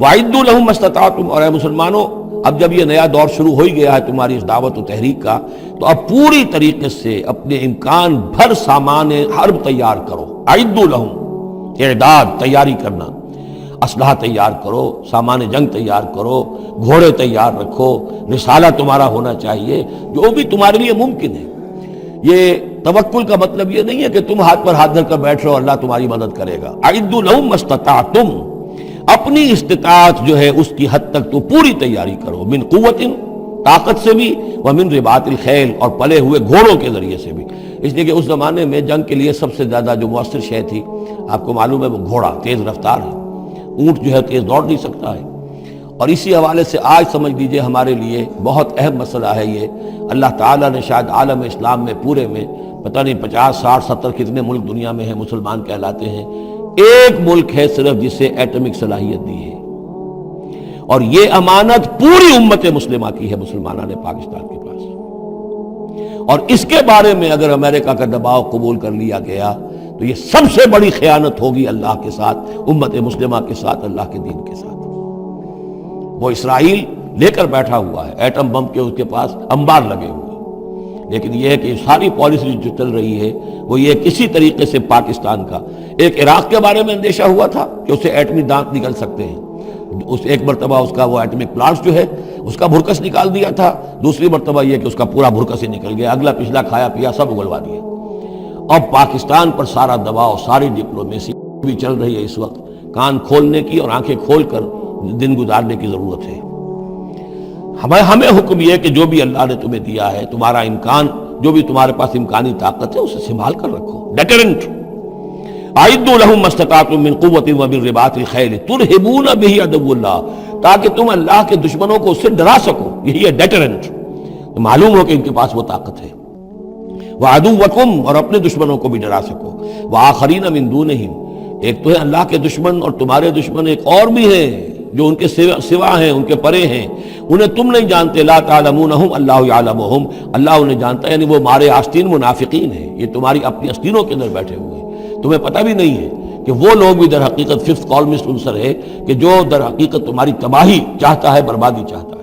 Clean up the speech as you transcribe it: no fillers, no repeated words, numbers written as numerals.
وَأَعِدُّوا لَهُم مَّا اسْتَطَعْتُمْ، اور اے مسلمانوں اب جب یہ نیا دور شروع ہو ہی گیا ہے تمہاری اس دعوت و تحریک کا، تو اب پوری طریقے سے اپنے امکان بھر سامان حرب تیار کرو۔ اعدوا لہم، اعداد تیاری کرنا، اسلحہ تیار کرو، سامان جنگ تیار کرو، گھوڑے تیار رکھو، رسالہ تمہارا ہونا چاہیے، جو بھی تمہارے لیے ممکن ہے۔ یہ توکل کا مطلب یہ نہیں ہے کہ تم ہاتھ پر ہاتھ دھر کر بیٹھ رہو اللہ تمہاری مدد کرے گا۔ اعدوا لہم ما استطعتم، اپنی استطاعت جو ہے اس کی حد تک تو پوری تیاری کرو، من قوت، طاقت سے بھی، ومن رباط الخیل، اور پلے ہوئے گھوڑوں کے ذریعے سے بھی۔ اس لیے کہ اس زمانے میں جنگ کے لیے سب سے زیادہ جو مؤثر شے تھی آپ کو معلوم ہے وہ گھوڑا، تیز رفتار ہے، اونٹ جو ہے تیز دوڑ نہیں سکتا ہے۔ اور اسی حوالے سے آج سمجھ لیجئے ہمارے لیے بہت اہم مسئلہ ہے یہ، اللہ تعالیٰ نے شاید عالم اسلام میں پورے میں پتہ نہیں 50 60 70 کتنے ملک دنیا میں ہیں مسلمان کہلاتے ہیں، ایک ملک ہے صرف جسے ایٹمک صلاحیت دی ہے، اور یہ امانت پوری امت مسلمہ کی ہے، مسلمانوں نے پاکستان کے پاس۔ اور اس کے بارے میں اگر امریکہ کا دباؤ قبول کر لیا گیا تو یہ سب سے بڑی خیانت ہوگی اللہ کے ساتھ، امت مسلمہ کے ساتھ، اللہ کے دین کے ساتھ۔ وہ اسرائیل لے کر بیٹھا ہوا ہے ایٹم بم کے، اس کے پاس انبار لگے ہوئے، لیکن یہ ہے کہ ساری پالیسی جو چل رہی ہے وہ یہ کسی طریقے سے پاکستان کا، ایک عراق کے بارے میں اندیشہ ہوا تھا کہ اسے ایٹمی دانت نکل سکتے ہیں، اس ایک مرتبہ اس کا وہ ایٹمک پلانٹ جو ہے اس کا بھرکس نکال دیا تھا، دوسری مرتبہ یہ کہ اس کا پورا بھرکس ہی نکل گیا، اگلا پچھلا کھایا پیا سب اگلوا دیا۔ اب پاکستان پر سارا دباؤ، ساری ڈپلومیسی بھی چل رہی ہے اس وقت، کان کھولنے کی اور آنکھیں کھول کر دن گزارنے کی ضرورت ہے۔ ہمیں حکم یہ کہ جو بھی اللہ نے تمہیں دیا ہے، تمہارا امکان، جو بھی تمہارے پاس امکانی طاقت ہے اسے سنبھال کر رکھو، ڈیٹرنٹ۔ اعدوا لہم ما استطعتم من قوت ومن رباط الخیل ترہبون بہ عدو اللہ، تاکہ تم اللہ کے دشمنوں کو اس سے ڈرا سکو، یہی ہے ڈیٹرنٹ، معلوم ہو کہ ان کے پاس وہ طاقت ہے۔ وعدوکم، اور اپنے دشمنوں کو بھی ڈرا سکو، وآخرین من دونہم، ایک تو ہے اللہ کے دشمن، اور تمہارے دشمن ایک اور بھی ہیں جو ان کے سوا ہیں، ان کے پرے ہیں، انہیں تم نہیں جانتے، لا تعلمونہم اللہ یعلمہم، اللہ انہیں جانتا ہے، یعنی وہ مارے آستین منافقین ہیں، یہ تمہاری اپنی آستینوں کے اندر بیٹھے ہوئے ہیں، تمہیں پتہ بھی نہیں ہے کہ وہ لوگ بھی در حقیقت ففتھ کالمسٹ عنصر ہے کہ جو در حقیقت تمہاری تباہی چاہتا ہے، بربادی چاہتا ہے۔